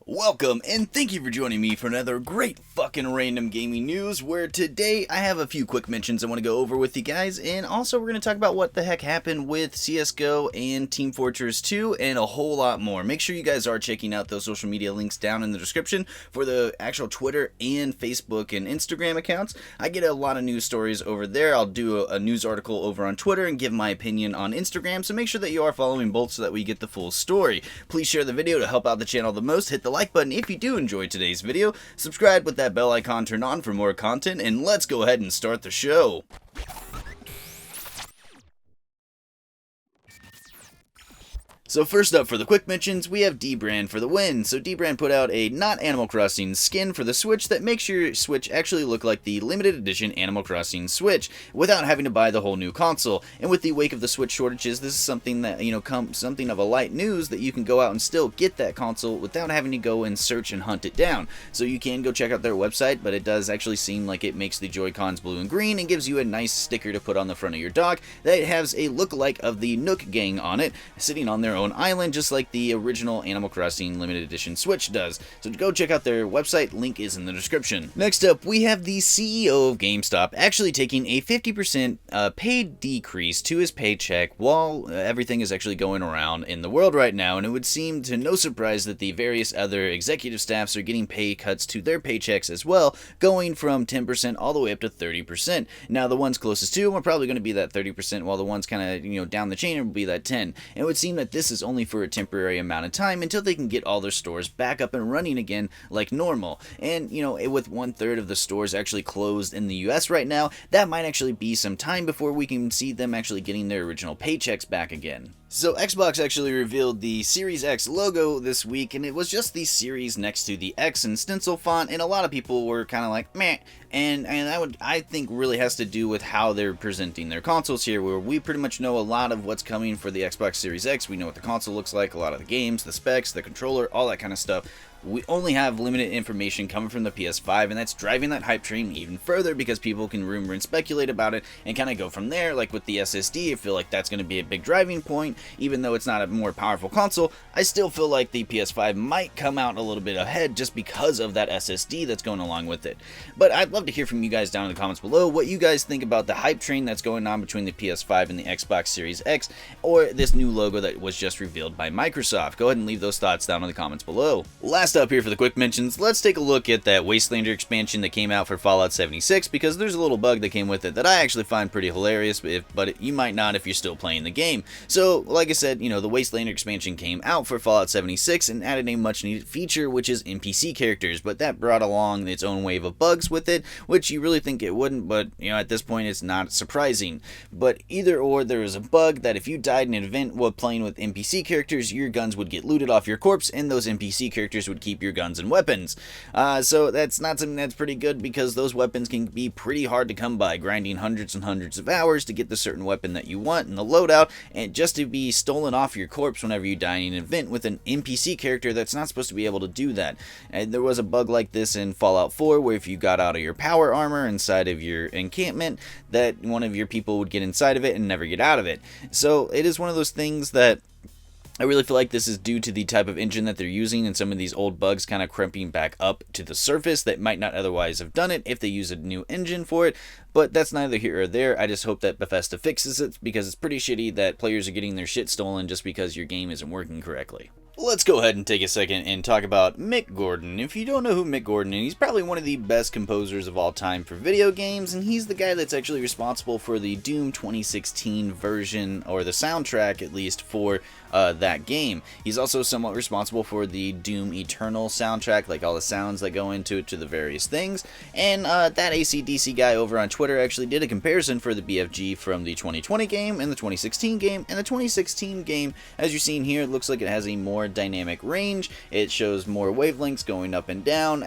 Welcome, and thank you for joining me for another great fucking random gaming news, where today I have a few quick mentions I want to go over with you guys, and also we're going to talk about what the heck happened with CSGO and Team Fortress 2, and a whole lot more. Make sure you guys are checking out those social media links down in the description for the actual Twitter and Facebook and Instagram accounts. I get a lot of news stories over there. I'll do a news article over on Twitter and give my opinion on Instagram, so make sure that you are following both so that we get the full story. Please share the video to help out the channel the most. Hit the like button if you do enjoy today's video, subscribe with that bell icon turned on for more content, and let's go ahead and start the show. So first up for the quick mentions, we have DBrand for the win. So DBrand put out a not Animal Crossing skin for the Switch that makes your Switch actually look like the limited edition Animal Crossing Switch without having to buy the whole new console. And with the wake of the Switch shortages, this is something that, something of a light news that you can go out and still get that console without having to go and search and hunt it down. So you can go check out their website, but it does actually seem like it makes the Joy-Cons blue and green and gives you a nice sticker to put on the front of your dock that has a look-alike of the Nook gang on it, sitting on their own island, just like the original Animal Crossing limited edition Switch does. So go check out their website, link is in the description. Next up, we have the CEO of GameStop actually taking a 50% paid decrease to his paycheck while everything is actually going around in the world right now, and it would seem to no surprise that the various other executive staffs are getting pay cuts to their paychecks as well, going from 10% all the way up to 30%. Now the ones closest to him are probably going to be that 30%, while the ones kind of, down the chain will be that 10%. And it would seem that this is only for a temporary amount of time until they can get all their stores back up and running again like normal. And, with 1/3 of the stores actually closed in the US right now, that might actually be some time before we can see them actually getting their original paychecks back again. So Xbox actually revealed the Series X logo this week, and it was just the Series next to the X in stencil font, and a lot of people were kind of like, meh. And that I think really has to do with how they're presenting their consoles here, where we pretty much know a lot of what's coming for the Xbox Series X. We know what the console looks like, a lot of the games, the specs, the controller, all that kind of stuff. We only have limited information coming from the PS5, and that's driving that hype train even further because people can rumor and speculate about it and kind of go from there. Like with the SSD, I feel like that's going to be a big driving point. Even though it's not a more powerful console, I still feel like the PS5 might come out a little bit ahead just because of that SSD that's going along with it. But I'd love to hear from you guys down in the comments below what you guys think about the hype train that's going on between the PS5 and the Xbox Series X, or this new logo that was just revealed by Microsoft. Go ahead and leave those thoughts down in the comments below. Last up here for the quick mentions, let's take a look at that Wastelander expansion that came out for Fallout 76, because there's a little bug that came with it that I actually find pretty hilarious, but you might not if you're still playing the game. So, like I said, the Wastelander expansion came out for Fallout 76 and added a much needed feature, which is NPC characters, but that brought along its own wave of bugs with it, which you really think it wouldn't, but at this point it's not surprising. But either or, there was a bug that if you died in an event while playing with NPC characters, your guns would get looted off your corpse, and those NPC characters would keep your guns and weapons. So that's not something that's pretty good, because those weapons can be pretty hard to come by, grinding hundreds and hundreds of hours to get the certain weapon that you want in the loadout, and just to be stolen off your corpse whenever you die in an event with an NPC character that's not supposed to be able to do that. And there was a bug like this in Fallout 4, where if you got out of your power armor inside of your encampment, that one of your people would get inside of it and never get out of it. So it is one of those things that I really feel like this is due to the type of engine that they're using, and some of these old bugs kind of crimping back up to the surface that might not otherwise have done it if they use a new engine for it. But that's neither here or there. I just hope that Bethesda fixes it, because it's pretty shitty that players are getting their shit stolen just because your game isn't working correctly. Let's go ahead and take a second and talk about Mick Gordon. If you don't know who Mick Gordon is, he's probably one of the best composers of all time for video games, and he's the guy that's actually responsible for the Doom 2016 version, or the soundtrack at least, for that game. He's also somewhat responsible for the Doom Eternal soundtrack, like all the sounds that go into it to the various things. And that AC/DC guy over on Twitter actually did a comparison for the BFG from the 2020 game and the 2016 game. And the 2016 game, as you're seeing here, it looks like it has a more dynamic range. It shows more wavelengths going up and down,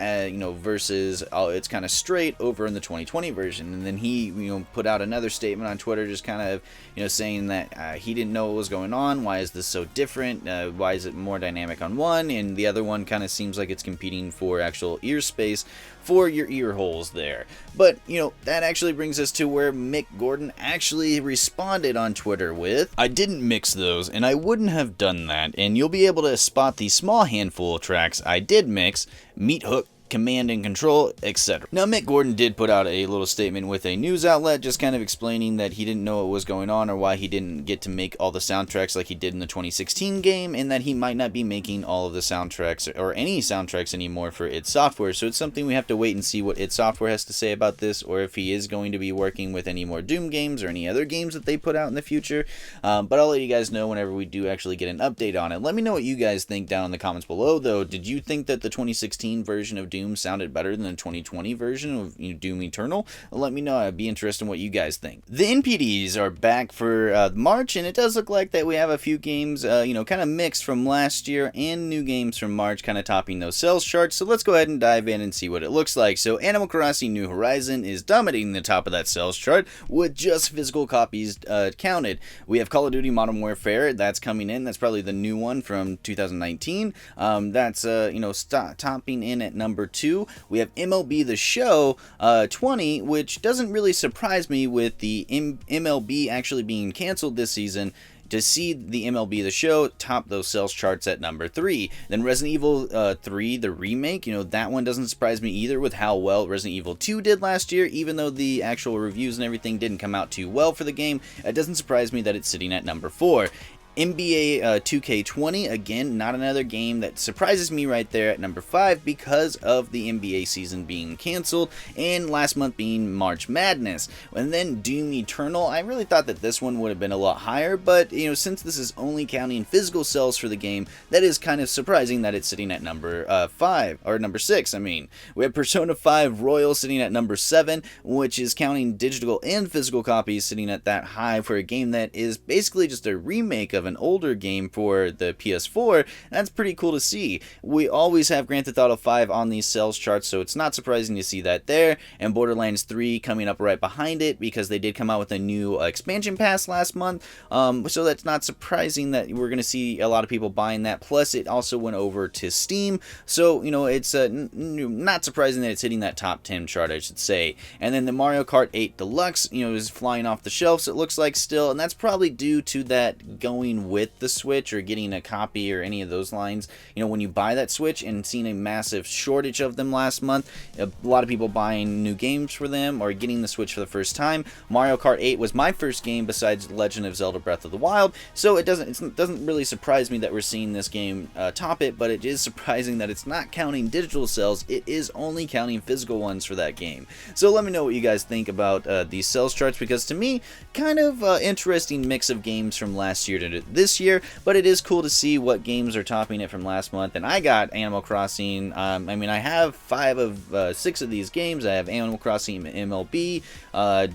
versus it's kind of straight over in the 2020 version. And then he, put out another statement on Twitter, just kind of, saying that he didn't know what was going on. Why is this so different? Why is it more dynamic on one, and the other one kind of seems like it's competing for actual ear space for your ear holes there? But, that actually brings us to where Mick Gordon actually responded on Twitter with, "I didn't mix those, and I wouldn't have done that, and you'll be able to spot the small handful of tracks I did mix, Meat Hook, Command and Control, etc. Now, Mick Gordon did put out a little statement with a news outlet just kind of explaining that he didn't know what was going on or why he didn't get to make all the soundtracks like he did in the 2016 game, and that he might not be making all of the soundtracks or any soundtracks anymore for id Software. So it's something we have to wait and see what id Software has to say about this, or if he is going to be working with any more Doom games or any other games that they put out in the future. But I'll let you guys know whenever we do actually get an update on it. Let me know what you guys think down in the comments below, though. Did you think that the 2016 version of Doom sounded better than the 2020 version of Doom Eternal? Let me know. I'd be interested in what you guys think. The NPDs are back for March, and it does look like that we have a few games, kind of mixed from last year and new games from March, kind of topping those sales charts. So let's go ahead and dive in and see what it looks like. So Animal Crossing New Horizon is dominating the top of that sales chart with just physical copies counted. We have Call of Duty Modern Warfare that's coming in. That's probably the new one from 2019. That's topping in at number 2. We have MLB The Show 20, which doesn't really surprise me with the MLB actually being canceled this season, to see the MLB The Show top those sales charts at number 3. Then Resident Evil 3, the remake, that one doesn't surprise me either with how well Resident Evil 2 did last year. Even though the actual reviews and everything didn't come out too well for the game, it doesn't surprise me that it's sitting at number 4. NBA 2K20, again, not another game that surprises me right there at number 5 because of the NBA season being canceled and last month being March Madness. And then Doom Eternal, I really thought that this one would have been a lot higher, but since this is only counting physical sales for the game, that is kind of surprising that it's sitting at number 5, or number 6, I mean. We have Persona 5 Royal sitting at number 7, which is counting digital and physical copies, sitting at that high for a game that is basically just a remake of an older game for the PS4. That's pretty cool to see. We always have Grand Theft Auto 5 on these sales charts, so it's not surprising to see that there. And Borderlands 3 coming up right behind it because they did come out with a new expansion pass last month. So that's not surprising that we're going to see a lot of people buying that. Plus, it also went over to Steam, so it's not surprising that it's hitting that top 10 chart, I should say. And then the Mario Kart 8 Deluxe, is flying off the shelves, it looks like still, and that's probably due to that going with the Switch or getting a copy or any of those lines. When you buy that Switch and seeing a massive shortage of them last month, a lot of people buying new games for them or getting the Switch for the first time. Mario Kart 8 was my first game besides Legend of Zelda Breath of the Wild, so it doesn't really surprise me that we're seeing this game top it, but it is surprising that it's not counting digital sales. It is only counting physical ones for that game. So let me know what you guys think about these sales charts, because to me, kind of interesting mix of games from last year to this year, but it is cool to see what games are topping it from last month. And I got Animal Crossing. I have 5 of 6 of these games. I have Animal Crossing MLB,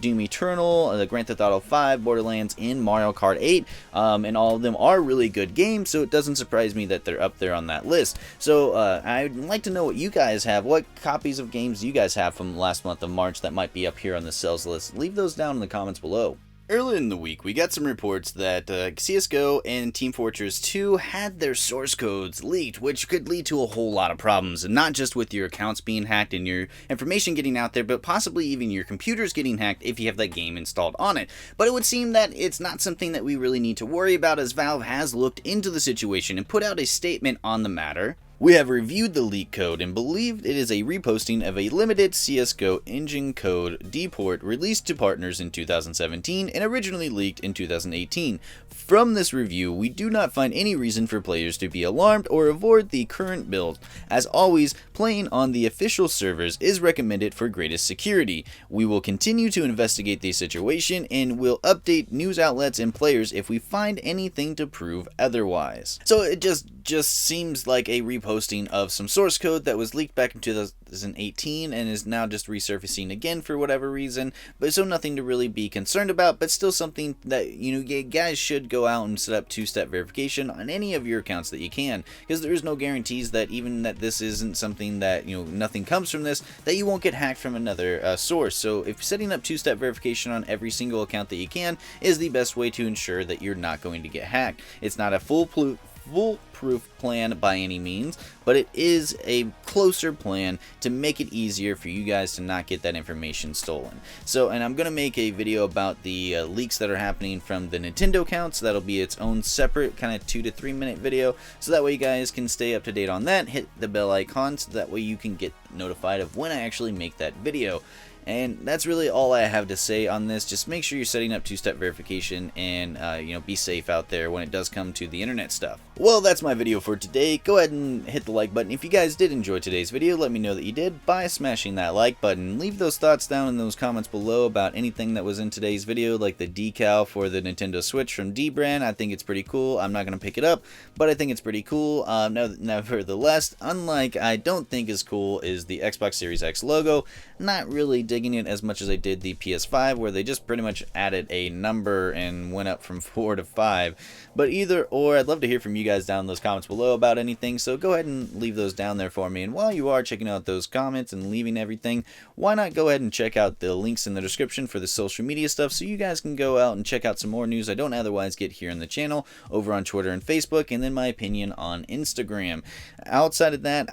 Doom Eternal, the Grand Theft Auto 5, Borderlands, and Mario Kart 8, and all of them are really good games, so it doesn't surprise me that they're up there on that list. So I'd like to know what you guys have. What copies of games you guys have from last month of March that might be up here on the sales list? Leave those down in the comments below. Earlier in the week, we got some reports that CSGO and Team Fortress 2 had their source codes leaked, which could lead to a whole lot of problems, and not just with your accounts being hacked and your information getting out there, but possibly even your computers getting hacked if you have that game installed on it. But it would seem that it's not something that we really need to worry about, as Valve has looked into the situation and put out a statement on the matter. We have reviewed the leak code and believe it is a reposting of a limited CSGO engine code deport released to partners in 2017 and originally leaked in 2018. From this review, we do not find any reason for players to be alarmed or avoid the current build. As always, playing on the official servers is recommended for greatest security. We will continue to investigate the situation and will update news outlets and players if we find anything to prove otherwise. So it just seems like a reposting of some source code that was leaked back in 2018 and is now just resurfacing again for whatever reason, but so nothing to really be concerned about, but still something that you guys should go out and set up two-step verification on any of your accounts that you can, because there is no guarantees that even that this isn't something that nothing comes from this, that you won't get hacked from another source. So if setting up two-step verification on every single account that you can is the best way to ensure that you're not going to get hacked. It's not a foolproof foolproof plan by any means, but it is a closer plan to make it easier for you guys to not get that information stolen. So, and I'm going to make a video about the leaks that are happening from the Nintendo accounts. That'll be its own separate kind of 2 to 3 minute video, so that way you guys can stay up to date on that. Hit the bell icon so that way you can get notified of when I actually make that video. And that's really all I have to say on this. Just make sure you're setting up two-step verification and, be safe out there when it does come to the internet stuff. Well, that's my video for today. Go ahead and hit the like button. If you guys did enjoy today's video, let me know that you did by smashing that like button. Leave those thoughts down in those comments below about anything that was in today's video, like the decal for the Nintendo Switch from DBrand. I think it's pretty cool. I'm not going to pick it up, but I think it's pretty cool. Nevertheless, unlike I don't think is cool is the Xbox Series X logo. Not really digging it as much as I did the PS5, where they just pretty much added a number and went up from 4 to 5. But either or, I'd love to hear from you guys down in those comments below about anything, so go ahead and leave those down there for me. And while you are checking out those comments and leaving everything, why not go ahead and check out the links in the description for the social media stuff, so you guys can go out and check out some more news I don't otherwise get here on the channel, over on Twitter and Facebook, and then my opinion on Instagram. Outside of that,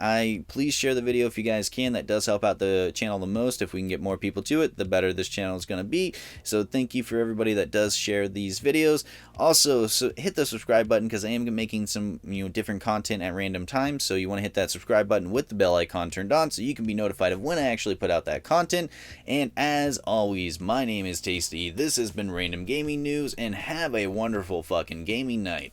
please share the video if you guys can. That does help out the channel the most. If we can get more people to it, the better this channel is going to be. So thank you for everybody that does share these videos. Also, so hit the subscribe button, because I am making some different content at random times. So you want to hit that subscribe button with the bell icon turned on, so you can be notified of when I actually put out that content. And as always, my name is Tasty. This has been Random Gaming News, and have a wonderful fucking gaming night.